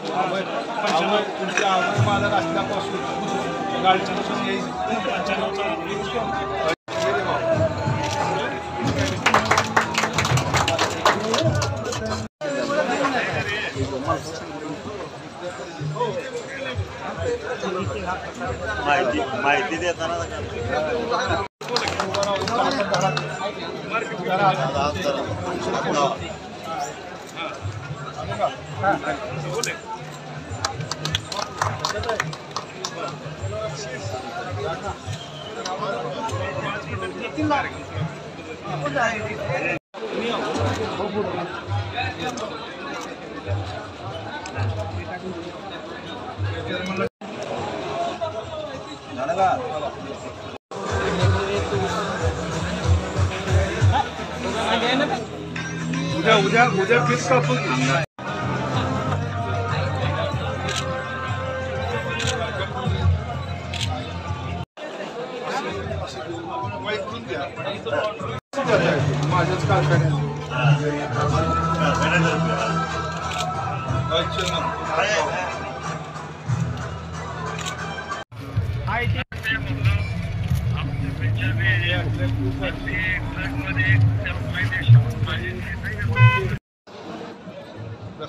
तुमच्या आवड मालक असल्यापासून गाडीचं येईल माहिती देताना उद्या फिक्स करतो माझ्याच कारखान्यात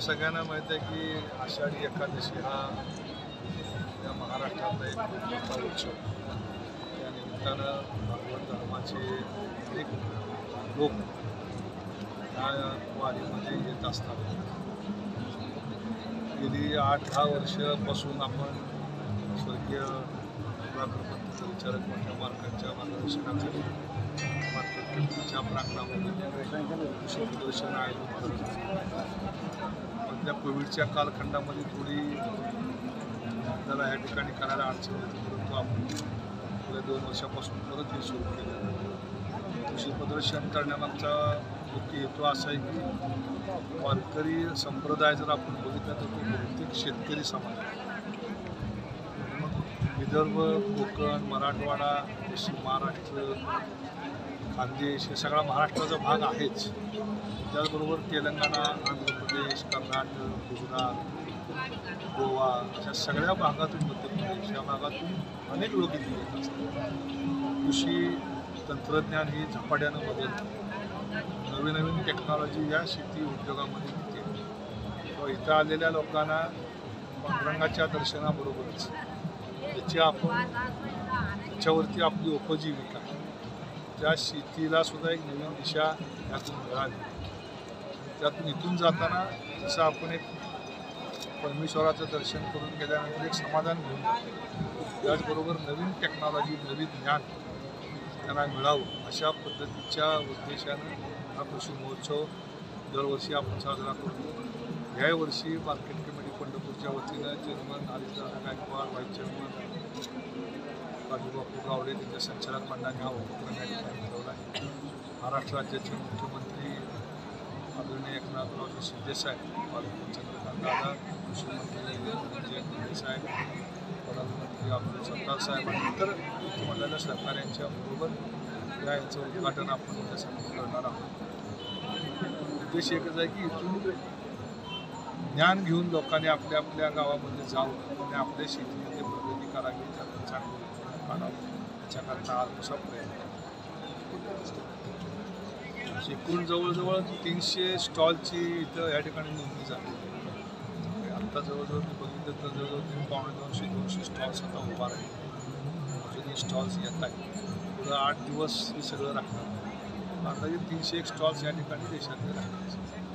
सगळ्यांना माहिती आहे की आषाढी एकादशी हा या महाराष्ट्रातला एक मोठा उत्सव. त्या निमित्तानं भगवत धर्माचे अनेक लोक या वारीमध्ये येत असतात. गेली 8-10 वर्षापासून आपण स्वर्गीय विचारक मोठ्या मार्गांच्या मार्गदर्शनाखाली मार्केट कमिटीच्या प्रांगणामध्ये कृषी प्रदर्शन आयोजित करत. पण त्या कोविडच्या कालखंडामध्ये थोडी आपल्याला या ठिकाणी करायला अडचण होती, परंतु आपण गेल्या 2 वर्षापासून परत हे सुरू केलं. कृषी प्रदर्शन करण्यामागचा मुख्य हेतू असा आहे की वारकरी संप्रदाय जर आपण बघितला तर तो बहुतेक शेतकरी समाज आहे. विदर्भ, कोकण, मराठवाडा, पश्चिम महाराष्ट्र, खानदेश हे सगळा महाराष्ट्राचा भाग आहेच. त्याचबरोबर तेलंगणा, आंध्र प्रदेश, कर्नाटक, गुजरात, गोवा अशा सगळ्या भागातून, मध्य प्रदेश या भागातून अनेक लोक इथे येत असतात. कृषी तंत्रज्ञान ही झपाट्यानं बदलतं. नवीन नवीन टेक्नॉलॉजी या शेती उद्योगामध्ये येते. किंवा इथं आलेल्या लोकांना पांडुरंगाच्या दर्शनाबरोबरच त्याच्यावरती आपली उपजीविका, त्या शेतीला सुद्धा एक नवीन दिशा यातून मिळाली. त्यातून इथून जाताना जसं आपण एक परमेश्वराचं दर्शन करून गेल्यानंतर एक समाधान घेऊन जातो, त्याचबरोबर नवीन टेक्नॉलॉजी, नवीन ज्ञान त्यांना मिळावं अशा पद्धतीच्या उद्देशानं हा कृषी महोत्सव दरवर्षी आपण साजरा करतो. ह्या वर्षी मार्केट कमिटी पंढरपूरच्या वतीनं chairman Haridada Gaikwad, vice chairman Rajubapu Gawade त्यांच्या संचालक मंडळाने हा उपक्रम या ठिकाणी ठरवला आहे. महाराष्ट्र राज्याचे मुख्यमंत्री आदरणीय एकनाथरावजी शिंदेसाहेब, चंद्रकांत दादा, कृषी मंत्री साहेब, प्रधानमंत्री अब्दुल सत्तार साहेब आणि इतर मंत्रिमंडळाच्या सहकार्यांच्या बरोबर याचं उद्घाटन आपण उद्यासाठी करणार आहोत. उद्देश एकच आहे की इथून ज्ञान घेऊन लोकांनी आपल्या आपल्या गावामध्ये जावं आणि आपल्या शेतीमध्ये प्रगती करावी, त्यातून चांगलं काढावं याच्याकरता आज असा प्रयत्न. एकूण जवळजवळ 300 स्टॉलची इथं या ठिकाणी नोंदणी झाली. आत्ता जवळजवळ मी बघितलं तर जवळजवळ 200 स्टॉल्स आता उभा राहिले. अजूनही स्टॉल्स येत आहेत. पुढं 8 दिवस हे सगळं राहणार. अंदाजे 301 स्टॉल्स या ठिकाणी देशातले राहतात.